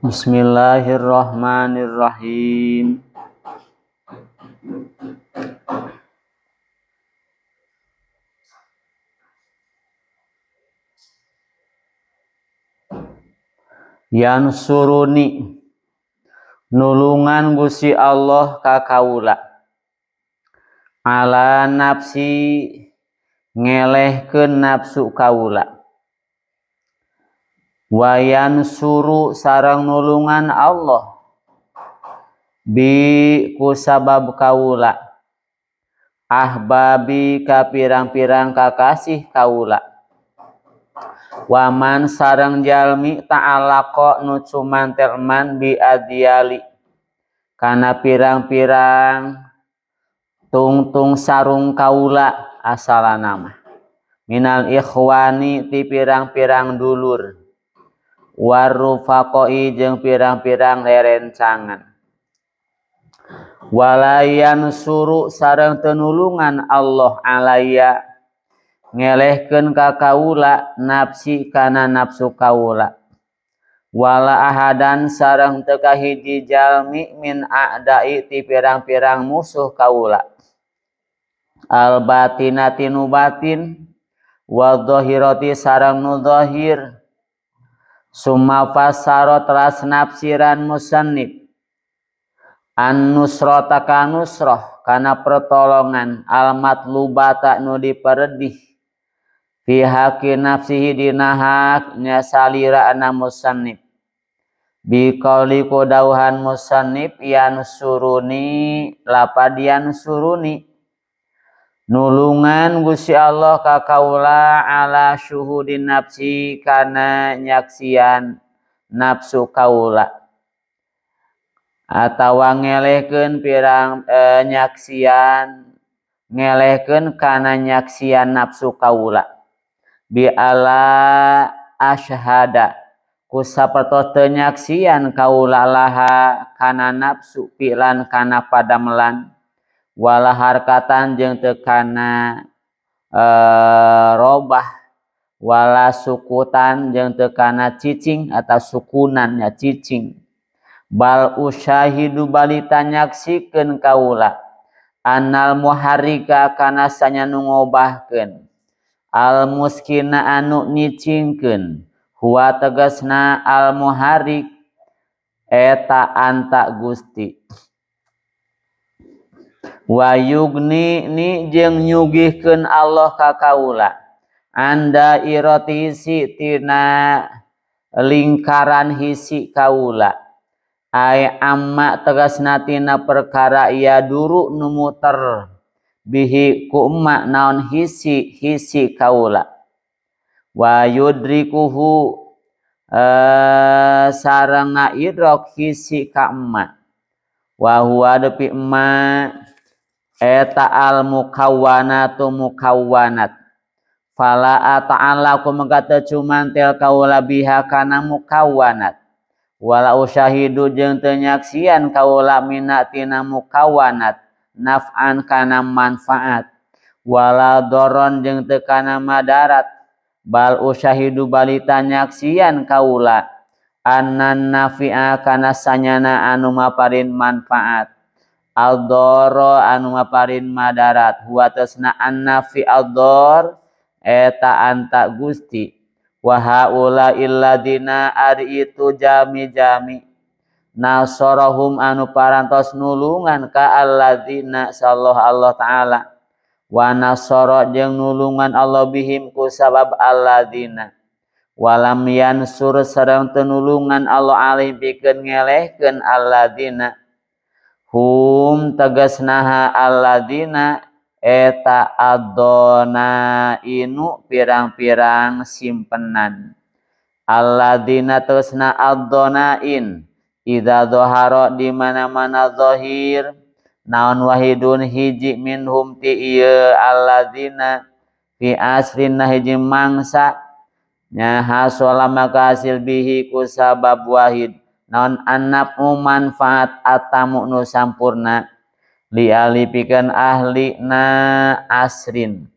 Bismillahirrahmanirrahim. Yansuruni nulungan Gusti Allah ka kaula ala nafsi ngelehkeun nafsu kaula wa yansuru sareng nulungan Allah bi kusabab kaula ahbabi ka pirang-pirang kakasih kaula waman sareng jalmi ta'alaqa nu cumantelman bi adyali kana pirang-pirang tungtung sarung kaula asalana mah minal ikhwani ti pirang-pirang dulur warufaqoi jeung pirang-pirang rerencangan walayan suru sareng tenulungan Allah alaya ngelehkeun ka kaula nafsi kana nafsu kaula wala ahadan sareng teu kahiji jalmi min a'dai ti pirang-pirang musuh kaula al batinati nu batin wa dhahirati sareng nu dhahir summa fassara teras nafsiran musannif an nusrata ka nusrah kana pertolongan al matlubata nu diparedih fi haqqi nafsihi dina haknya salira ana musannif bi qauli qadauhan musannif yansuruni lapad yansuruni nulungan Gusti Allah ka kaula ala syuhudin nafsi kana nyaksian nafsu kaula atawa ngelehkeun pirang nyaksian ngelehkeun kana nyaksian nafsu kaula bi ala asyhada ku sapertos teu nyaksian kaula laha kana nafsu pilan kana padamelan wala harkatan jeung teu kana robah wala sukutan jeung teu kana cicing atau sukunan nya cicing bal usyahidu balita nyaksikeun kaula annal muharrika kana sanya nu ngobahkeun al muskina anu nyicingkeun huwa tegasna al muharrik eta anta Gusti wa yugni ni jeung nyugihkeun Allah ka kaula anda irati hisi tina lingkaran hisi kaula ai amma tegasna tina perkara ya duru nu muter bihi ku emma naon hisi kaula wa yudrikuhu sareng ngaidrok hisi ka emma wa huwa depi emma eta al mukawwanatu mukawwanat fala ta'ala kumaha teu cumantel kaula biha kana mukawwanat wala usyahidu jeung teu nyaksian kaula mina tina mukawwanat naf'an kana manfaat wala doron jeung teu kana madarat bal usyahidu balita nyaksian kaula annan nafi'a kana sanyana anu maparin manfaat al-doro anu maparin madarat huwa tasna an-nafi al-dor eta anta Gusti wa haula illadina ari itu jami-jami nasarahum anu parantos nulungan ka alladzina sallallahu Allah taala wa nasara jeung nulungan Allah bihim ku sabab alladzina walam yansur sareng tenulungan Allah alih pikeun ngelehkeun alladzina hum tegasnaha alladzina eta adona inu pirang-pirang simpenan alladzina tegasna adonain idza dhahara di mana-mana zahir naon wahidun hiji minhum ti ieu alladzina fi asrin hiji mangsa nya hasola maka hasil bihi ku sabab wahid naon annafu manfaat atamu nu sampurna li alipikeun ahli na asrin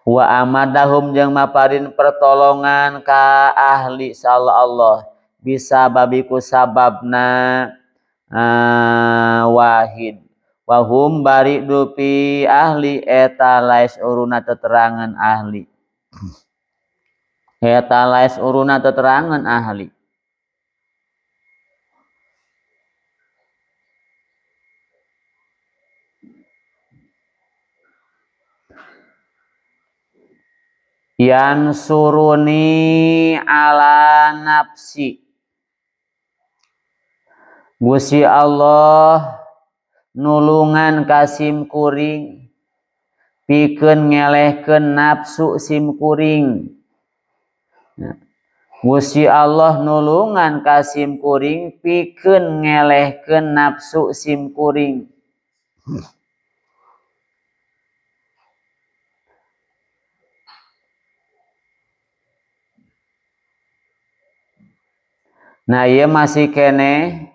wa amadahum jeung maparin pertolongan ka ahli sallallahu bisa babiku sababna wahid wahum bari dupi ahli eta lais uruna teterangan ahli eta lais uruna teterangan ahli yan suruni ala nafsi Gusti Allah nulungan kasim kuring pikeun ngelehkeun nafsu sim kuring Gusti Allah nulungan kasim kuring pikeun ngelehkeun nafsu sim kuring Nah ieu masih kene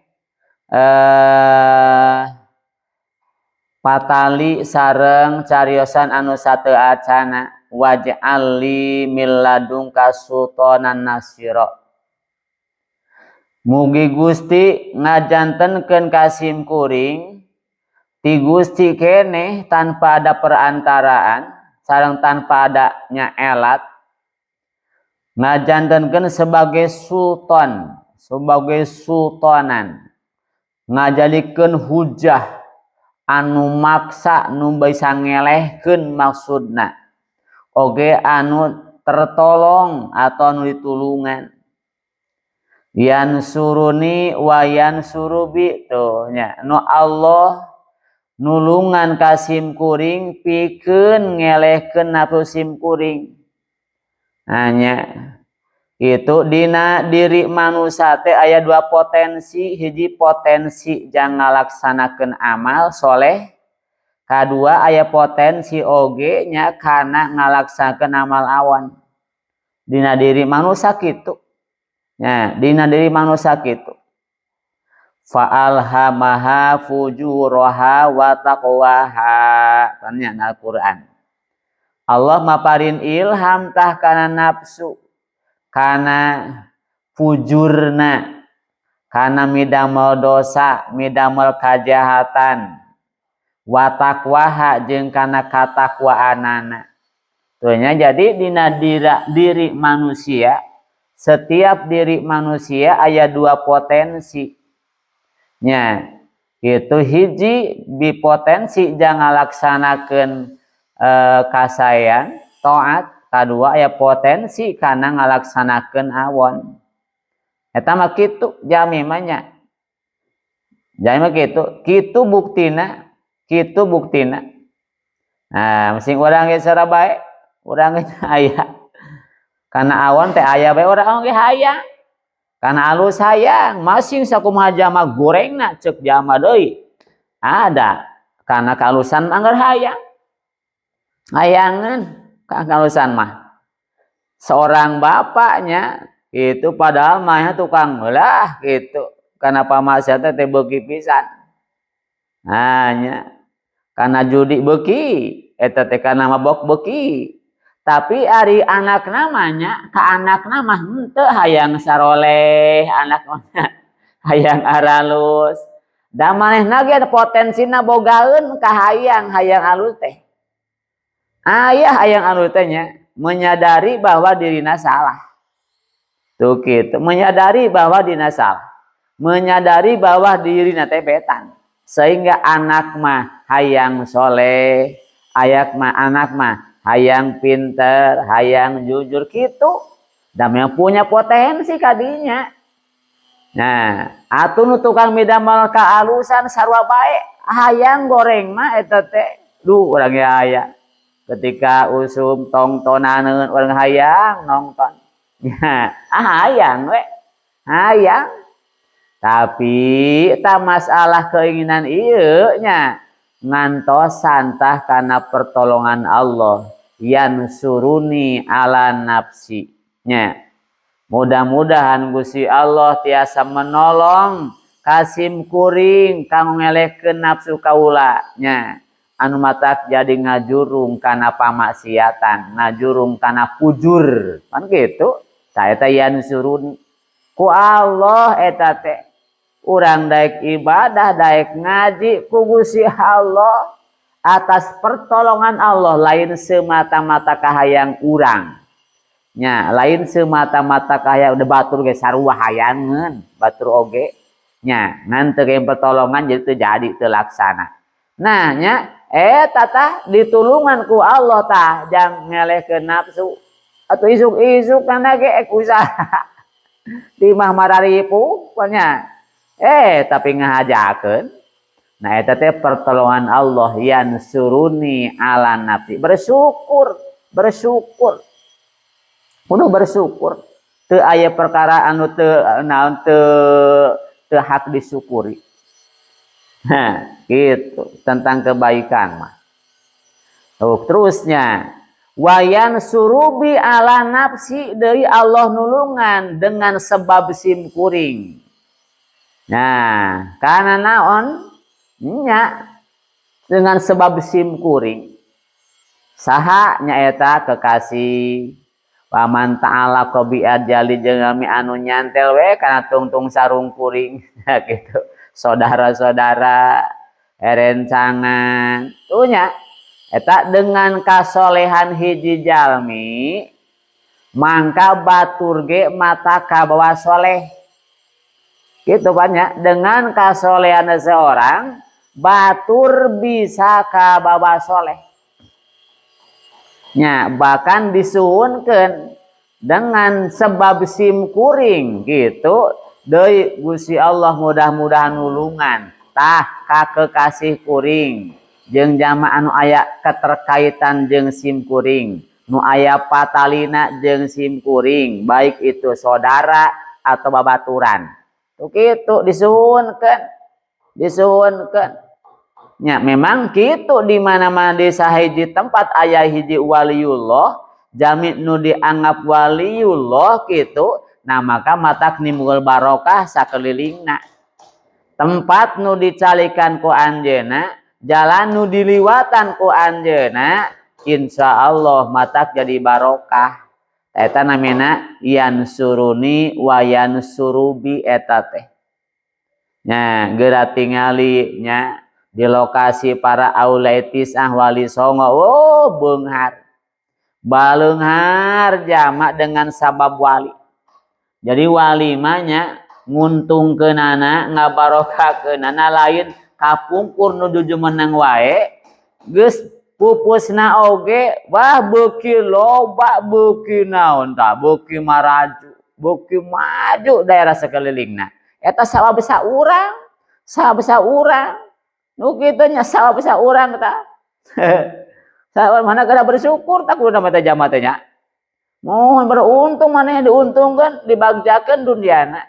patali sareng cariosan anu sateu acana waj'al li min ladunka sultanan nasira mugi Gusti ngajantenkeun kasim kuring ti Gusti keneh tanpa ada perantaraan sareng tanpa adanya elat ngajantenkeun sebagai sultan sebagai sultanan ngajadikeun hujah anu maksa nu bisa ngelehkeun maksudna oge anu tertolong atau anu ditulungan yan suruni wayan surubi tuh nya nu Allah nulungan kasim kuring pikeun ngelehkeun nafsu sim kuring hanya itu dina diri manusia teh aya dua potensi hiji potensi jang ngalaksanakeun amal soleh kadua aya potensi oge nya kana ngalaksanakeun amal awan dina diri manusia kitu nya dina diri manusia kitu fa alhamaha fujuraha wa taqwaha tanya Al-Qur'an Allah maparin ilham tah kana nafsu kana fujurna kana midamel dosa midamel kajahatan wa taqwaha jeung kana katakwaanana tuhnya jadi dina diri manusia setiap diri manusia aya dua potensi nya itu hiji bipotensi jangan laksanakeun kasayan taat kadua aya potensi kana ngalaksanakeun awon eta mah kitu jami mah nya jami mah kitu buktina nah masing urang ge sara bae urang ge aya kana awon teh aya bae urang ge hayang kana alus hayang masing sakumaha jama gorengna ceuk jama deui ada kana kalusan anggar hayang hayangan kalusan mah seorang bapaknya itu padahal mahnya tukang lah gitu karena pamaksiat teh beuki pisan hanya karena judi beuki eta teh kana mabok beuki tapi ari anak namanya ka anak mah henteu hayang saroleh anak mah hayang aralus da manehna ge potensina bogaeun ka hayang alus teh aya hayang alus teh nya menyadari bahwa dirinya salah tuh gitu menyadari bahwa dirinya salah menyadari bahwa dirinya teh betan sehingga anak mah hayang soleh anak mah hayang pinter hayang jujur gitu dan yang punya potensi kadinya nah atuh tukang midamel kaalusan sarua bae hayang goreng mah eta teh duh urang ge aya ketika usum tongtonaneun urang hayang nonton ya hayang we hayang tapi ta masalah keinginan ieu nya ngantosan tah kana pertolongan Allah yan suruni ala nafsi nya mudah-mudahan Gusti Allah tiasa menolong kasim kuring kang ngelehkeun nafsu kaula nya anu matak jadi ngajurung kana pamaksiatan ngajurung kana fujur kan gitu saya teh yan suruni ku Allah eta teh urang daek ibadah daek ngaji ku Gusti Allah atas pertolongan Allah lain semata-mata kahayang urang nya lain semata-mata kahayang udah batur ge sarua hayangeun batur oge nya ngan teu pertolongan jadi teu jadi teu laksana nah nya tah ditulungan ku Allah tah jang ngelehkeun nafsu atuh isuk-isuk kana ge usaha timah mararipu pokoknya tapi ngahajakeun nah eta teh pertolongan Allah yansuruni ala nafsi bersyukur kudu bersyukur teu aya perkara anu teu naon teu hak disyukuri gitu tentang kebaikan mah terusnya wayan surubi ala nafsi dari Allah nulungan dengan sebab sim kuring nah karena naon nya dengan sebab sim kuring saha nyaeta kekasih paman ta'ala qabi ajali jeung anu nyantel we kana tungtung sarung kuring gitu saudara-saudara erencangan tuhnya eta dengan kasolehan hiji jalmi mangka batur ge mata ka bawa soleh gitu banyak dengan kasolehan seorang batur bisa ka bawa soleh nya bahkan disuhunkeun dengan sebab sim kuring gitu deui Gusti Allah mudah-mudahan nulungan tah ka kekasih kuring jeung jama anu aya keterkaitan jeung sim kuring nu aya patalina jeung sim kuring baik itu saudara atau babaturan tuh kitu disuhunkeun nya memang kitu di mana-mana di sahiji tempat aya hiji waliullah jami nu dianggap waliullah kitu nah maka matak nimbul barokah sakelilingna tempat nu dicalikan ku anjeuna jalan nu diliwatan ku anjeuna insyaallah matak jadi barokah eta namina yansuruni wa yansurubi eta teh nya geura tingali nya di lokasi para aulaitis wali songo beunghar jamak dengan sabab wali jadi wali mah nya nguntungkeunana ngabarokahkeunana lain kapungkur nuju menang wae geus pupusna oge wah beuki loba beuki naon tah beuki maju daerah sakelilingna eta sabab urang nu kitu nya sabab urang tah sabab mana kada bersyukur tak kudu mata jama teh nya mohon beruntung maneh diuntungkeun dibagjakeun duniana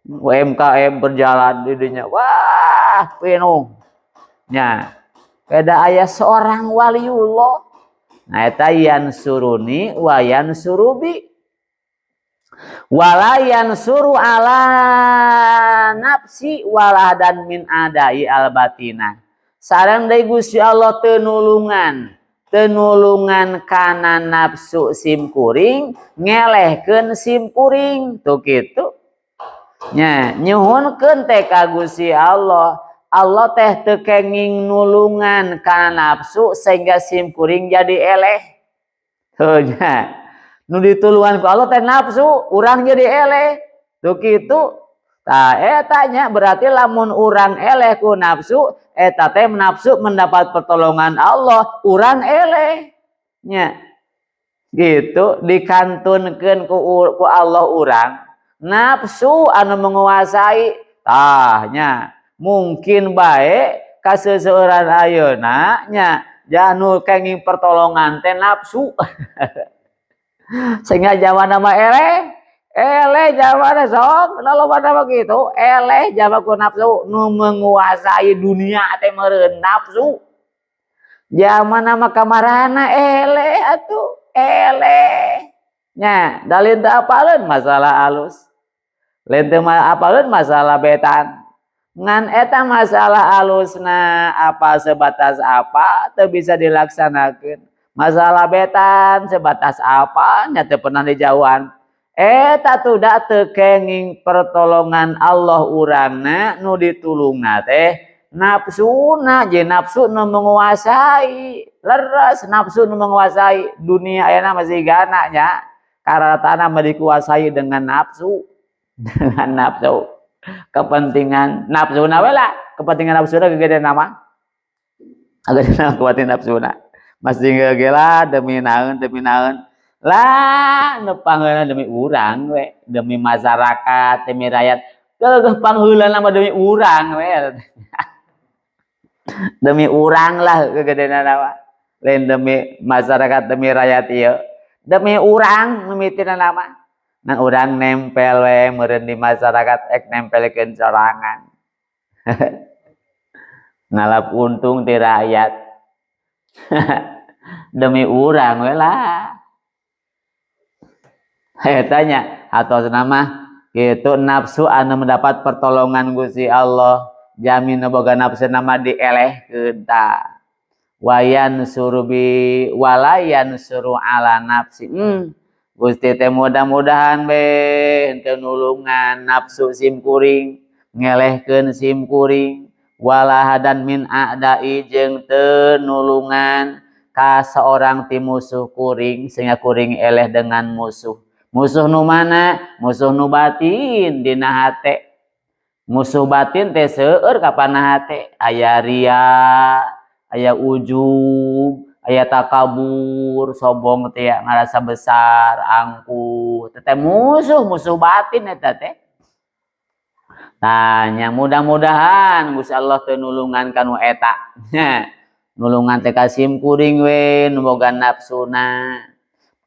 UMKM berjalan di dinya wah penuh nya beda aya seorang waliullah nah eta yansuruni wa yansurubi wala yansuru ala nafsi waladan min adai al batina sareng deui Gusti Allah tenulungan kana nafsu sim kuring ngelehkeun sim kuring tuh kitu nya nyuhunkeun teh ka Gusti Allah teh teu kenging nulungan kana nafsu sehingga sim kuring jadi eleh tuh nya nu ditulungan ku Allah teh nafsu urang jadi eleh tuh kitu tah eta nya berarti lamun urang eleh ku nafsu eta teh nafsu mendapat pertolongan Allah urang eleh nya gitu dikantunkeun ku Allah urang nafsu anu menguasai tah nya mungkin bae ka seueuran ayeuna nya janu kenging pertolongan teh nafsu sehingga zaman nama eleh zaman sok loloba begitu eleh zaman ku nafsu nu menguasai dunia teh meureun nafsu zaman nama kamarana eleh atuh eleh nya dalin teu apaleun masalah alus lain teu apaleun masalah betan ngan eta masalah alusna apa sebatas apa teu bisa dilaksanakeun masalah betan sebatas apa nya teu pernah dijauhan eta tuh da teu kenging pertolongan Allah urangna nu ditulungna teh nafsuna, je nafsu nu menguasai, leres nafsu nu menguasai dunia ayeuna masih gana nya karatana mah dikuasai dengan nafsu dengan nafsu kepentingan nafsuna we lah, kepentingan nafsuna gegedean nama agak kuatin nafsuna masih ngegela demi naeun lah nepangheula demi urang we, demi masyarakat, demi rakyat keugeuh pangheulana mah demi urang we demi urang lah kegedean nama lain demi masyarakat, demi rakyat ieu demi urang mimitina nama nah urang nempel we meureun di masyarakat ek nempelkeun sorangan ngalap untung ti rakyat demi urang we lah tanya atau nama itu nafsu anu mendapat pertolongan Gusti Allah jamin boga nafsu nama dielehkeun ta wayan surubi walayan suru ala nafsi Gusti teh mudah-mudahan be henteu nulungan nafsu sim kuring ngelehkeun sim kuring walahadan min a'dai jeung teu nulungan ka seorang ti musuh kuring sehingga kuring eleh dengan musuh nu mana musuh nu batin dina hate musuh batin teh seueur ka panah hate aya ria aya ujub aya takabur sombong teh ngarasa besar angkuh teh musuh batin eta teh tanya mudah-mudahan Gusti Allah teu nulungan kanu eta nulungan teh ka sim kuring we nu boga nafsuna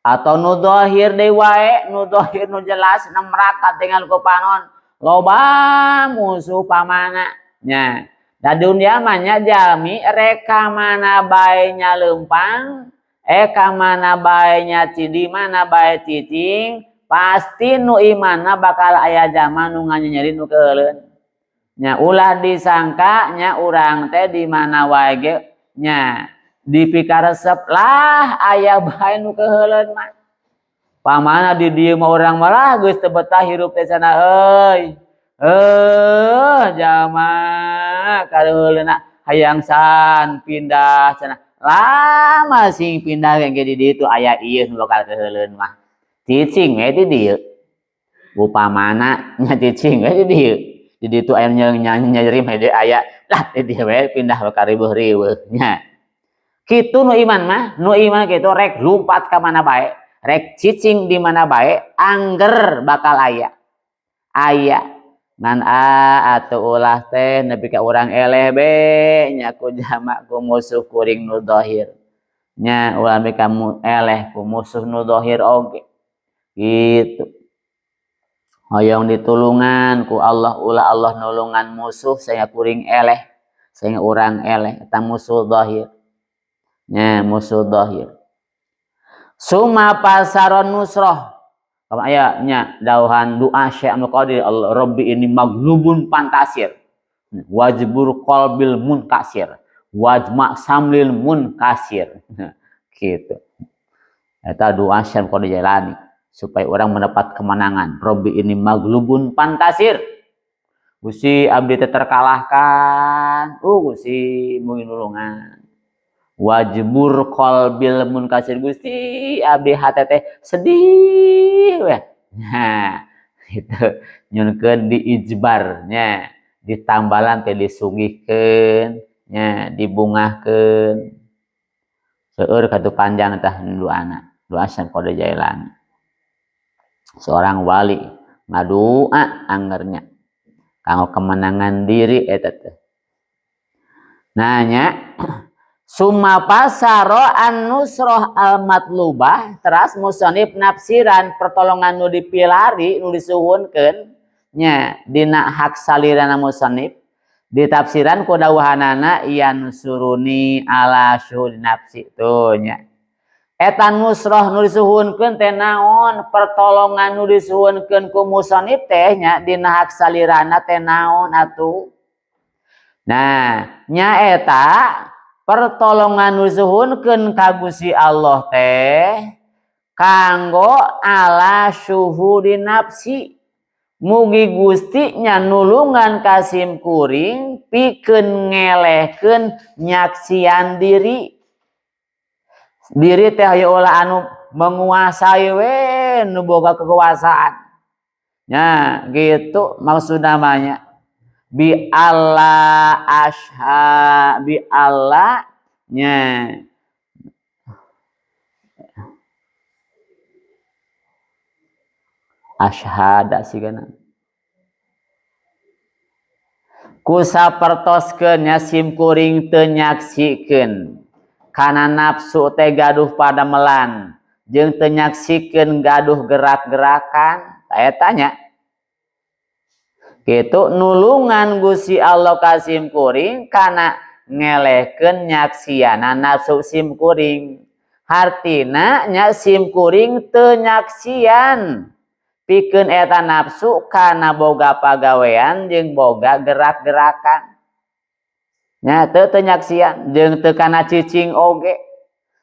atau nu zahir deui wae nu zahir nu jelas nemraka dengan ku panon loba musuh pamana nya da dunia mah nya jalmi reka mana bae nya leumpang ka mana bae nya di mana bae cicing pasti nu imanna bakal aya zaman nu nganyeri nu keuleuan nya ulah disangka nya urang teh di mana wae ge nya dipikaresep lah aya bae nu keuleuan mah pamana di dieu mah urang malah geus teu betah hirup teh cenah euy jama kareuleuna hayang san pindah cenah lama sing pindah ge di dieu aya ieu nu bakal keuleuan mah cicing we di dieu upamana nya cicing we di dieu aya nyeri mah aya lah di dieu we pindah ka riweuh-riweuh nya kitu nu iman mah nu iman kitu rek lumpat ka mana bae rek cicing di mana bae angger bakal aya ngan atuh ulah teh nepi ka urang eleh be nya ku jama ku musuh kuring nu zahir nya ulah nepi ka eleh ku musuh nu zahir oge gitu hoyong ditulungan ku Allah ulah Allah nulungan musuh sehingga kuring eleh sehingga urang eleh eta musuh zahir nya musuh zahir summa pasaron nusroh kalau ayatnya dauhan doa Syekh Abdul Qadir Rabbi ini maglubun pantasir wajbur qalbil munkasir wajma samlil munkasir gitu eta doa Syekh Abdul Qadir Jailani supaya orang mendapat kemenangan Rabbi ini maglubun pantasir Gusti abdi teh terkalahkan Gusti mugi nulungan wajbur qalbil munkasir Gusti abdi hate teh sedih we nah itu nyunkeun diijbar nya ditambalan teh disugihkeun nya dibungahkeun seueur katu panjang tah doana doa Syekh Qadir Jailani seorang wali ngadua anggernya kanggo kemenangan diri eta teh nanya summa pasaro an nusroh al matlubah teras musonib nafsiran pertolongan nu dipilari nu disuhunkeun nya dina hak salirana musonib ditafsiran ku dawuhanana yan suruni ala syuhud nafsi tuh nya eta nusroh nu disuhunkeun teh naon pertolongan nu disuhunkeun ku musonib teh nya dina hak salirana teh naon atuh nah nya eta pertolongan nusuhunkeun ka Gusti Allah teh kanggo ala syuhudi nafsi mugi Gusti nya nulungan ka sim kuring pikeun ngelehkeun nyaksian diri teh aya ulah anu menguasai we nu boga kekuasaan nya gitu maksud namanya bi Allah bi Allah nya asyhada sigana ku sapertoskeun nya sim kuring teu nyaksikeun kana nafsu teh gaduh padamelan jeung teu nyaksikeun gaduh gerak-gerakan eta nya kitu nulungan Gusti Allah ka sim kuring kana ngelehkeun nyaksiana nafsu sim kuring hartina nya sim kuring teu nyaksian pikeun eta nafsu kana boga pagawean jeung boga gerak-gerakan nya teu nyaksian jeung teu kana cicing oge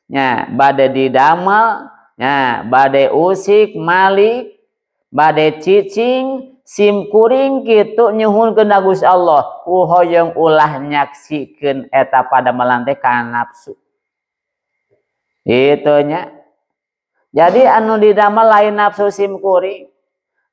nya bade didamel nya bade usik malik bade cicing sim kuring kitu nyuhunkeun ka Gusti Allah hoyong ulah nyaksikeun eta padamelan teh kana nafsu itu nya jadi anu didamel lain nafsu sim kuring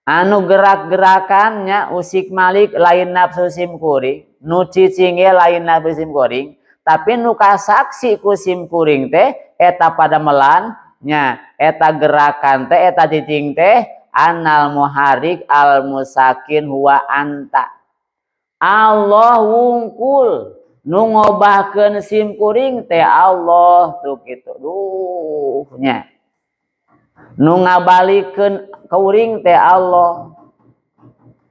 anu gerak-gerakannya usik malik lain nafsu sim kuring nu cicing ge lain nafsu sim kuring tapi nu kasaksi ku sim kuring teh eta padamelan nya eta gerakan teh eta cicing teh anal muharik al musakin huwa anta Allah wungkul nu ngobahkeun sim kuring teh Allah tuh kitu duh nya nu ngabalikeun kuring teh Allah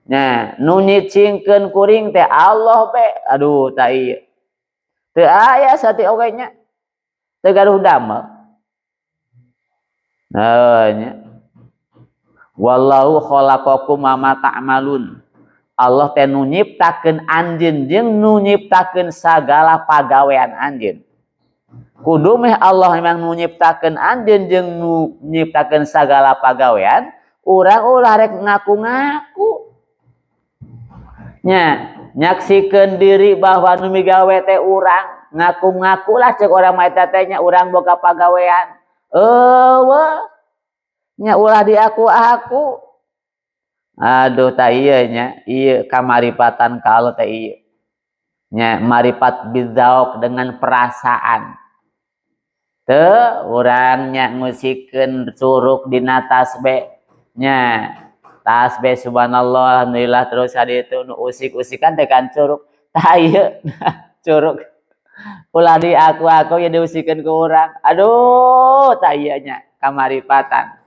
nya nu nyicingkeun kuring teh Allah be aduh tah ieu teu aya sati oge nya teu gaduh damel nya wallahu khalaqakum ma ta'malun Allah teh nu nyiptakeun anjeun jeung nu nyiptakeun sagala pagawean anjeun kudu meh Allah memang nu nyiptakeun anjeun jeung nu nyiptakeun sagala pagawean urang ulah rek ngaku-ngaku nya nyaksikeun diri bahwa nu migawe teh urang ngaku-ngaku lah ceuk urang mah eta teh nya urang boga pagawean eueuh nya ulah diaku-aku aduh tah ieu nya ieu kamaripatan ka Allah teh ieu nya marifat bidzauq dengan perasaan teu urang nya ngusikeun curug dina tasbih nya tasbih subhanallah alhamdulillah terus haditu nu usik-usikan teh kan curug tah ieu curug ulah diaku-aku ya diusikeun ku urang aduh tah ieu nya kamaripatan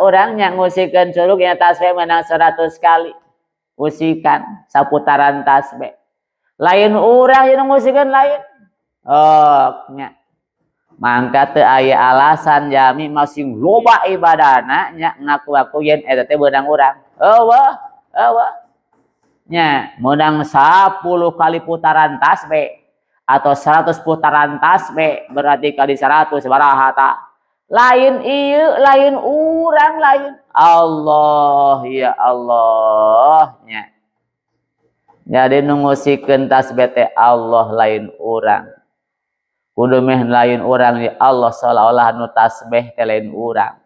orang yang ngusikeun curug ya tasbih menang 100 kali usikan saputaran tasbih lain urang yang ngusikeun lain nya mangka teu aya alasan jami masih loba ibadahna nya ngaku-aku yen eta teh beunang urang eueuh nya menang 10 kali putaran tasbih atau 100 putaran tasbih berarti kali 100 baraha tah lain ieu lain urang lain Allah ya Allah nya jadi nu ngusikeun tasbih teh Allah lain urang kudu meh lain urang ya Allah seolah-olah nu tasbih teh lain urang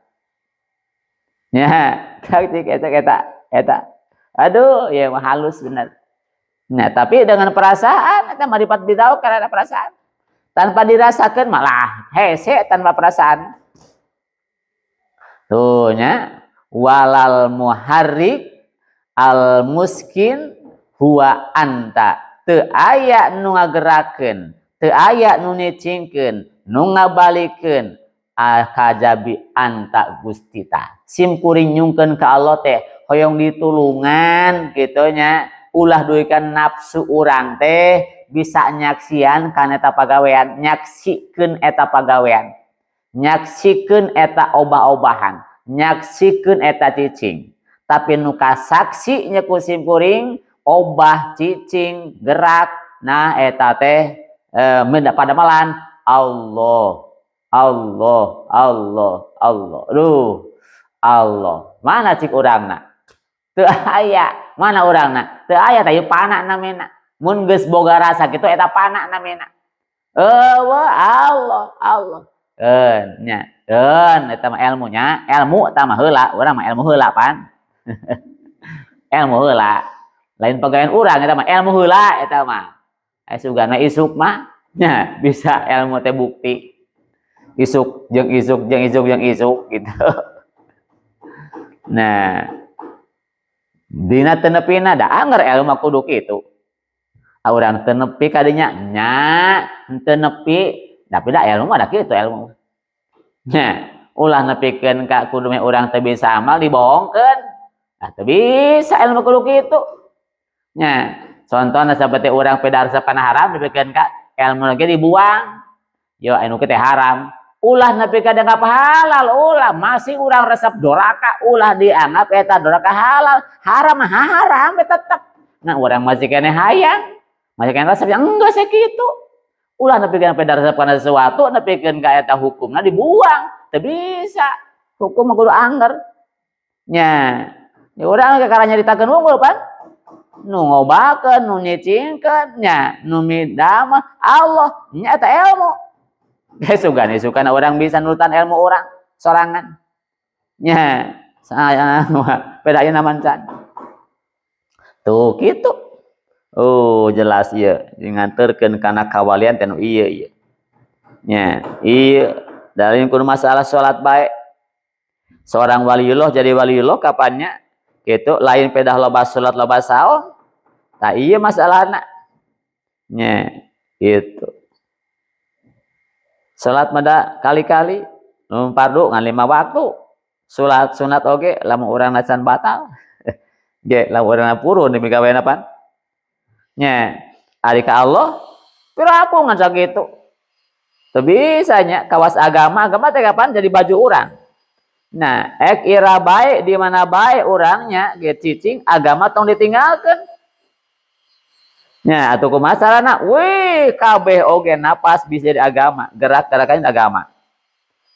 nya taktik eta aduh ya mah halus bener nah tapi dengan perasaan eta marifat bidzauq karena perasaan tanpa dirasakeun malah hese tanpa perasaan tuh nya walal muharrik al muskin huwa anta teu aya nu ngagerakeun teu aya nu nicingkeun nu ngabalikeun akajabi anta Gusti tah sim kuring nyungkeun ka Allah teh hoyong ditulungan kitu nya ulah duikan nafsu urang teh bisa nyaksian kana eta pagawean nyaksikeun eta pagawean nyaksikeun eta obah-obahan nyaksikeun eta cicing tapi nu kasaksi nya ku sim kuring obah cicing gerak nah eta teh padamelan Allah Allah, Allah, Allah. Duh, Allah. Mana cik urangna? Teu aya. Mana urangna? Teu aya teh pana namina. Mun geus boga rasa kitu eta pana namina. Allah, Allah. Nya, eta mah ilmunya, ilmu eta mah heula, urang mah ilmu heula pan. Ilmu heula. Lain pagawean urang eta mah ilmu heula eta mah. Sugana isuk mah nya bisa ilmu teh bukti. Isuk jeung isuk jeung isuk jeung isuk gitu. Nah, dina teu nepina da anger ilmu kudu kitu. Urang teu nepi ka dinya nya teu nepi, tapi da ilmu mah da kitu ilmu. Nya, ulah nepikeun ka kudu me urang teu bisa amal dibohongkeun. Nah, teu bisa ilmu kudu kitu. Nya, contohna saperti urang pedarsep kana haram nepikeun ka ilmu lagi dibuang. Yo anu teh haram. Ulah nepi ka dianggap halal, ulah masih urang resep doraka, ulah dianggap eta doraka halal, haram haram tetep. Nah, urang masih kene hayang. Masih kene resep yang enggak sakitu. Ulah nepikeun pedarsep kana sesuatu, nepikeun ka eta hukumna dibuang. Teu bisa. Hukum mah kudu angger. Nya, urang ge karanya ditakeun unggul pan. Nu ngobakeun, nu nyicingkeun, nya nu midamah Allah, nya eta ilmu. Sugan orang bisa nurutan ilmu orang sorangan. Nya, saya bedain namancan. Tuh gitu. Oh, jelas ieu. Nganterkeun kana kawalian teh nu ieu ieu. Nya, ieu dari kudu masalah salat bae. Seorang waliullah jadi waliullah kapannya? Gitu, lain pedah loba salat loba saum. Tah ieu masalahna. Nya, gitu. Salat mada kali-kali nu fardu ngan 5 waktu. Salat sunat oge lamun urang nacan batal. Ge lamun urang purun demi gaweana pan. Nya, ari ka Allah piraku ngan sakitu. Teu bisa nya kawas agama teh kapan jadi baju urang. Nah, ek ira bae di mana bae urangnya ge cicing agama tong ditinggalkeun. Nya atuh kumaha carana? Wih, kabeh oge napas bisa di agama, gerak-gerakan agama.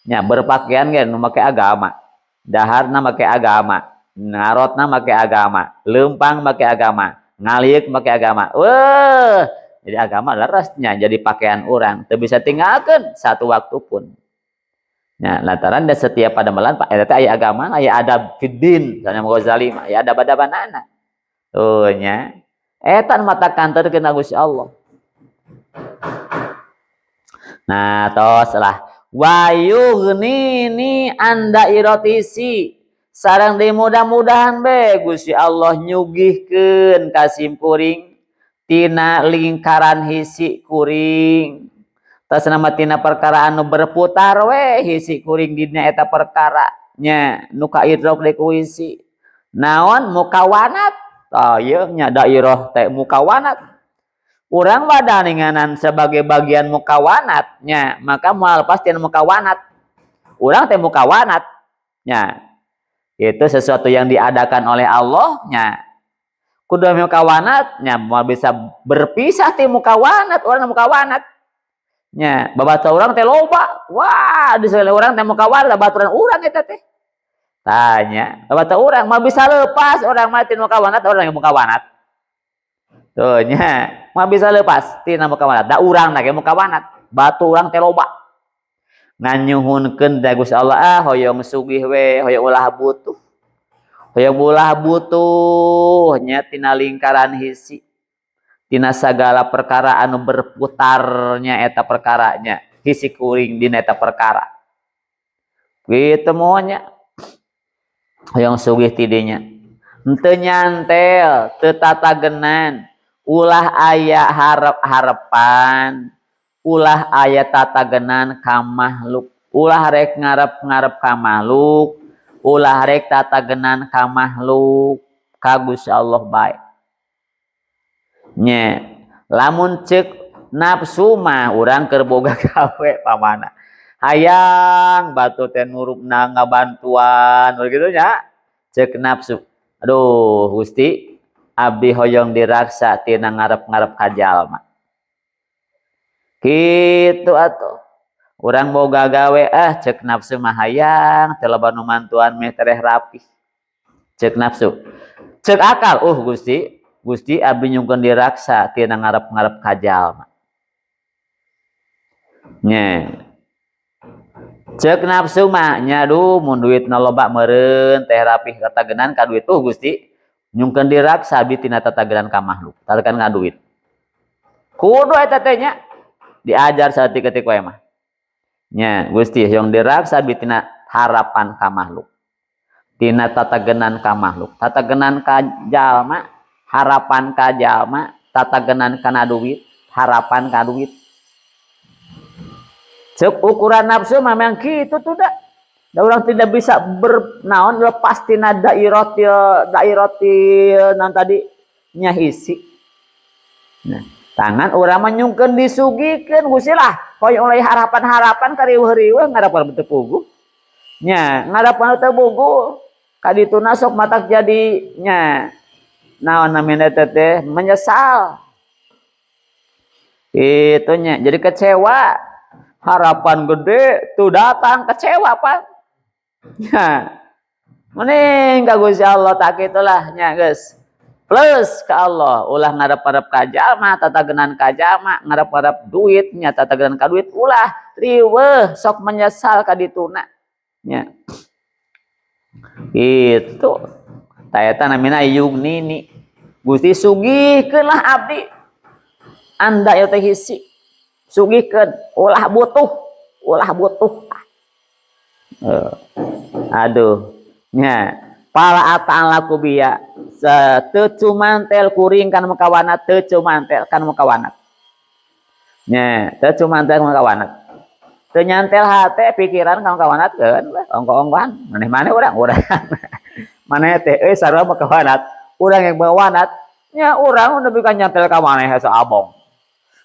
Nya berpakaian ge nu make agama. Daharna make agama, ngarotna make agama, leumpang make agama, ngaliuk make agama. Weuh, jadi agama leresnya jadi pakaian urang, teu bisa tinggalkeun satu waktu pun. Nah, lantaran da setiap pademelan eta teh aya agama, aya adab fiddin, sana Ghazali mah, aya adab-adabanana. Tuh nya. Eta mata kantorkeun Gusti Allah. Nah, tos lah wayughnini anda irotisi sareng deui mudah-mudahan be Gusti Allah nyugihkeun ka simkuring tina lingkaran hisi kuring. Tas nama tina perkara anu berputar we hisi kuring dina eta perkara nya nu kaidrok deui ku hisi. Naon mukawanat? Ieu nya dairah teh mukawanat. Urang bada ninganan sebagai bagian mukawanat nya, maka moal pasti mukawanat. Urang teh mukawanat nya. Itu sesuatu yang diadakan oleh Allah nya. Kudu mukawanat nya moal bisa berpisah ti mukawanat, urang mukawanat. Nya, babaturan urang teh loba. Wah, di saleh urang teh mukawanat babaturan urang eta teh. Tanya, babaturan urang mah bisa lepas orang mati mukawanat orang yang mukawanat. Tuh nya, mah bisa lepas tina mukawanat. Da urang na ge mukawanat, batu urang teh loba. Nganyuhunkeun da Gusti Allah hoyong sugih we, hoyong ulah butuh. Hoyong ulah butuh nya tina lingkaran hisi. Tina sagala perkara anu berputarnya eta perkaranya, hisi kuring dina eta perkara. Kitu monya. Hoyong sugih tidinya. Henteu nyantel, teu tatagenan, ulah aya harap-harapan, ulah aya tatagenan ka makhluk, ulah rek ngarep-ngarep ka makhluk, ulah rek tatagenan ka makhluk, ka Gusti Allah bae. Nya, lamun ceuk nafsu mah urang keur boga gawe pamana. Hayang batu teh nurupna ngabantuan begitu nya ceuk nafsu. Aduh Gusti abdi hoyong diraksa tina ngarep-ngarep ka jalma. Kitu atuh. Urang boga gawe cek nafsu mah hayang teu loba nu mantuan meh tereh rapi. Cek nafsu. Cek akal, Gusti abdi nyungkeun diraksa tina ngarep-ngarep ka jalma. Nya. Cek nafsu mah nya duh mun duitna loba meureun teh rapih tatagenan ka duit Gusti nyungkeun diraksa abdi tina tatagenan ka makhluk, tatagenan ka duit. Kudu eta teh nya diajar saeutik-eutik wae mah. Nya Gusti yang diraksa abdi tina harapan ka makhluk. Tina tatagenan ka makhluk, tatagenan ka jalma, harapan ka jalma, tatagenan kana duit, harapan ka duit. Cek ukuran nafsu memang kitu tuh dah. Da urang tidak bisa bernaon lepas tina dairati nan tadi nya hisi. Nah, tangan urang mah nyungkeun disugikeun Gusti lah, hoyong oleh harapan-harapan ka riweuh-riweuh ngarapan teu puguh. Nya, ngarapan teu puguh. Kadituna sok matak jadinya naon namina teh menyesal. Itunya jadi kecewa. Harapan gede tuh datang kecewa Pak. Ya. Mending ka Gusti Allah tak itulah nya geus. Plus ke Allah ulah ngarep-ngarep ka jalma tatagenan ka jalma ngarep-ngarep duit nya tatagenan ka duit ulah riweuh sok menyesal kadituna. Nya. Itu taeta namina yugnini Gusti sugihkeunlah abdi anda ya teh hisi sugihkeun ulah butuh aduh nya pala ataan laku biya teu cumantel kuring kana makawanat teu cumantel kana makawanat nya teu cumantel makawanat teu nyantel hate pikiran kana makawanat keun ongko-ongkoan maneh-maneh urang maneh teh sarua makawanat urang yang bawanat nya urang udah bisa nyantel ka maneh saabong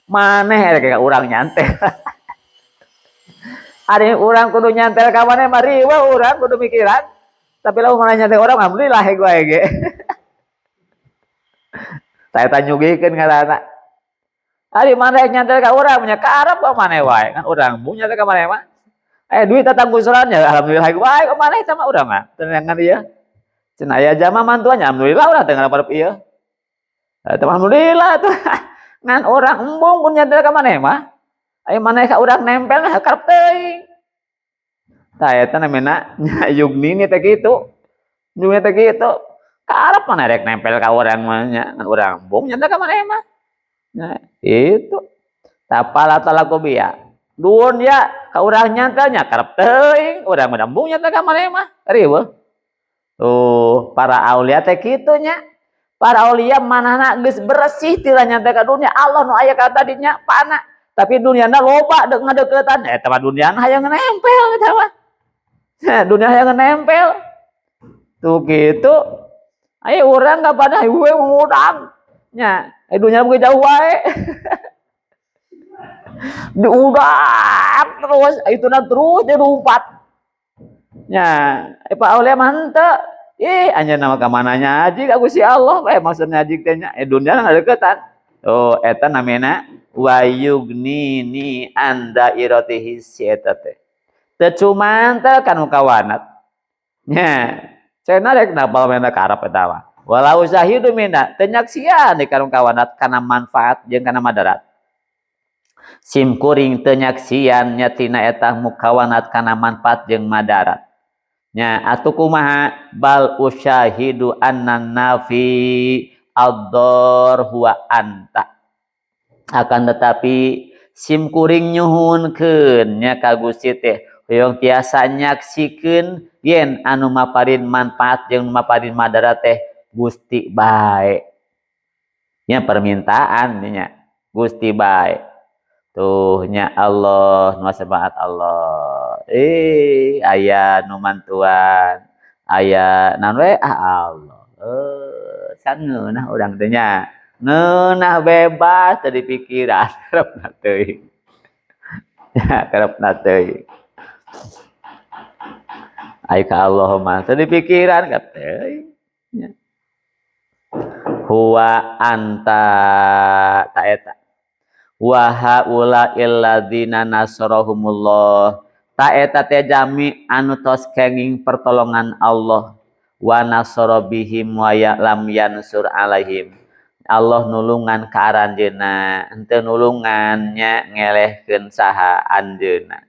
maneh kayak urang nyantel ari urang kudu nyantel ka maneh mah riweuh urang kudu mikiran tapi lamun maneh nyantel urang alhamdulillah gue ge taeta nyugikeun ngaranna ari maneh nyantel ka urang nya karep ka maneh wae kan urang mun nyantel ka maneh mah duit datang gusurannya alhamdulillah wae ka maneh teh mah urang mah tenangan ieu cenah aya jama mantuannya alhamdulillah urang teh ngarep ieu alhamdulillah tuh ngan orang embung pun nyantel ka maneh mah aya maneh ka urang nempel nah karep teuing tah eta namina yugnini teh kitu yugnini teh kitu karep maneh rek nempel ka urang mah nya ngan urang embung nyantel ka maneh mah nah itu tapala talaku biya duun ya ka urang nyantelnya karep teuing urang mah embung nyantel ka maneh mah riweuh tuh para aulia teh kitu nya para aulia manehna geus bersih tila nyantel ka dunia Allah nu aya ka tadinya pana tapi duniana loba ngadeuketan eta mah duniana hayang nempel eta mah dunia hayang nempel tuh gitu aya urang ka pada we ngudang nya dunia mah jauh wae diudak terus ituna terus dilumpat nya pak aulia mah henteu anjeunna mah ka mananya aji ka Gusti Allah maksudnya aji teh nya dunia ngadeuketan oh eta namina wayugnini anda iratihi si eta teh teu cumantel kanu kawanat nya cenah rek napal mena karep eta mah walau syahidu minna teu nyaksian di kanu kawanat kana manfaat jeung kana madarat sim kuring teu nyaksian nya tina eta mukawanat kana manfaat jeung madarat nya atuh kumaha bal usyahidu annan nafi ad-dar huwa anta akan tetapi sim kuring nyuhunkeun nya ka Gusti teh hoyong tiasa nyaksikeun yen anu maparin manfaat jeung maparin madarat teh Gusti bae nya permintaan nya Gusti bae tuh nya Allah nu sabaat Allah aya nu mantuan aya naon we Allah san ngeunah urang teh nya ngeunah bebas teu dipikiran karepna teuing ya karepna teuing ai ka Allah mah teu dipikiran ka teuing huwa anta ta eta wa haula illadzina nasarahumullah ta eta teh jami anu tos kenging pertolongan Allah wa nasara bihim wa lam yansur alaihim Allah nulungan ka aranjeunna henteu nulungannya ngelehkeun saha anjeunna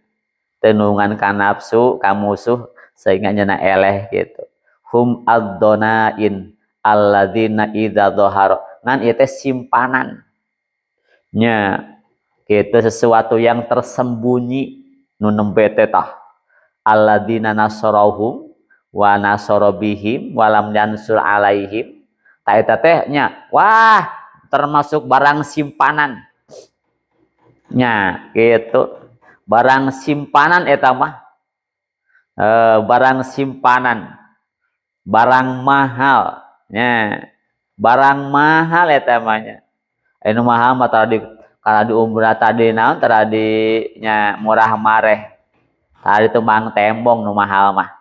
teu nulungan ka nafsu ka musuh sehingga nyana eleh gitu hum ad-donain alladzina idza dhahara ngan ieu teh simpanan nya gitu sesuatu yang tersembunyi nu nembe teh tah alladzina nasarahum wa nasara bihim wa lam yansur alaihim ta eta teh nya wah termasuk barang simpanan nya gitu barang simpanan eta mah barang simpanan barang mahal nya barang mahal eta mah nya anu mahal mah tara di kana di umrah tadi naon tara di nya murah mareh tadi teu mang tembong nu mahal mah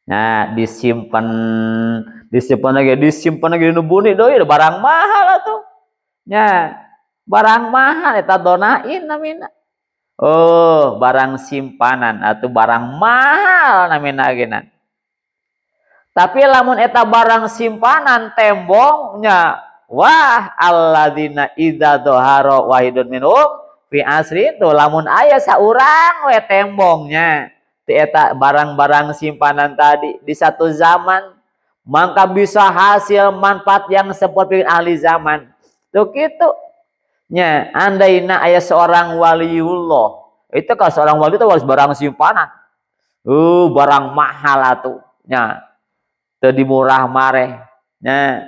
nah disimpen lagi nu buni deui barang mahal atuh nya barang mahal eta donain namina oh barang simpanan atau barang mahal namina geunan tapi lamun eta barang simpanan tembongnya wah alladzina idza dhahara wahidun minhum fi asri tuh lamun aya saurang we tembongnya ti eta barang-barang simpanan tadi di satu zaman maka bisa hasil manfaat yang seperti ahli zaman tuh gitu nya andaina aya seorang waliullah itu kalau seorang wali itu harus barang simpanan barang mahal atuh nya teu dimurah mareh nya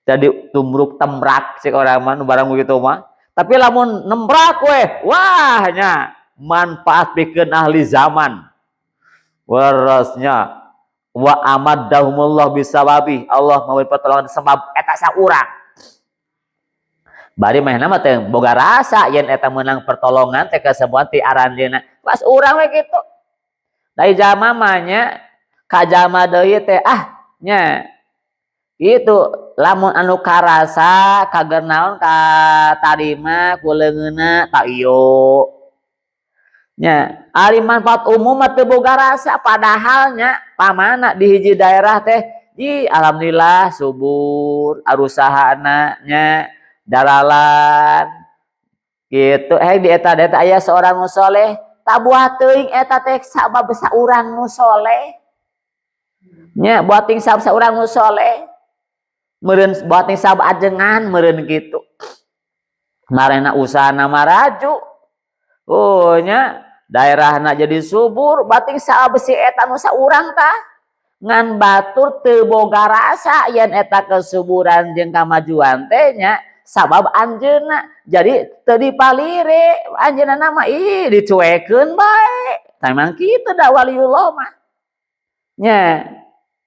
jadi tumruk temrak cek orang mah barang begitu mah tapi lamun nembrak we wah nya manfaat pikeun ahli zaman warasnya wa amaddahumullah bisababi Allah memberi pertolongan sebab eta saurang bari mah nama teh boga rasa yen eta meunang pertolongan teh kasebuan ti aranjeunna pas urang we kitu dari jama mah nya ka jama deui teh nya itu lamun anu karasa kager naon ka tarima ku leungeunna ta ieu nya ari manfaat umum mah teu boga rasa padahal nya pamana di hiji daerah teh ji alhamdulillah subur arusahana nya dalalan gitu di eta aya seorang nu soleh tabuah teuing eta teh sabab saurang nu soleh nya buat ting saurang nu soleh meureun buat ting sabab ajengan meureun kitu marena usahana maraju nya daerahna jadi subur bating sabesi eta nu saurang tah ngan batur teu boga rasa yen eta kesuburan jeung kamajuan teh nya sabab anjeunna jadi teu dipalire anjeunna mah dicuekeun bae memang kitu da waliullah mah nya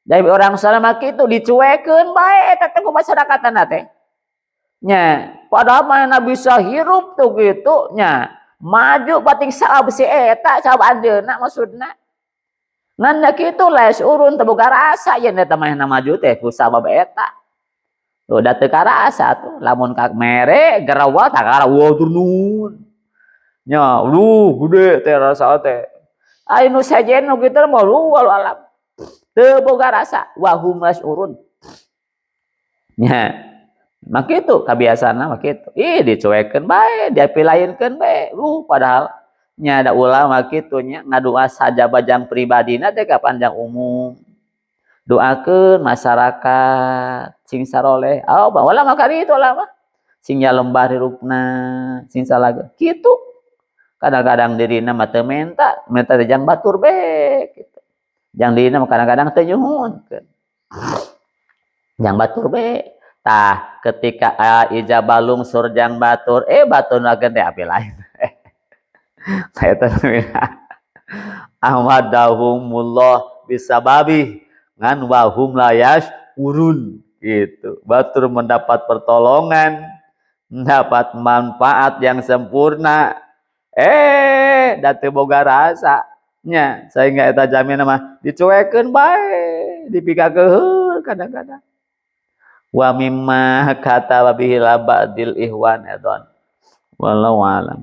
dari orang saleh mah kitu dicuekeun bae eta teh ku masyarakatna teh nya padahal mana bisa hirup tuh gitu nya maju bating sabab si eta sabab anjeunna maksudna ngan kitu les urun teu boga rasa yen eta mah maju teh ku sabab eta udah teu karasa tuh lamun ka mere garawa tak karawa turun nya gede teh rasa teh anu sajen nu kitu mah walau alam teu boga rasa wahum urun nya mak kitu kabiasaana mah kitu dicuekeun bae dipilayeunkeun bae padahal nya ada ulama kitu nya ngadoa saja bajang pribadina teh ka panjang umum doakeun masyarakat sing saroleh baheula mah kali itu ulama sing lembah hirupna sing salaga kitu kadang-kadang dirina mah teu menta teh jang batur bae kitu jang dirina mah kadang-kadang teu nyuhunkeun jang batur bae tah ketika ijabah lungsur jang batur batur nageun teh api lain saya termina ahmadahumullah bisababi ngan wahum layas urun gitu batur mendapat pertolongan mendapat manfaat yang sempurna dan teu boga rasa nya sehingga eta jamin mah dicuekeun bae dipikakeun kadang-kadang wa mimma kata bihi labadil ihwan edon Wallahu alam.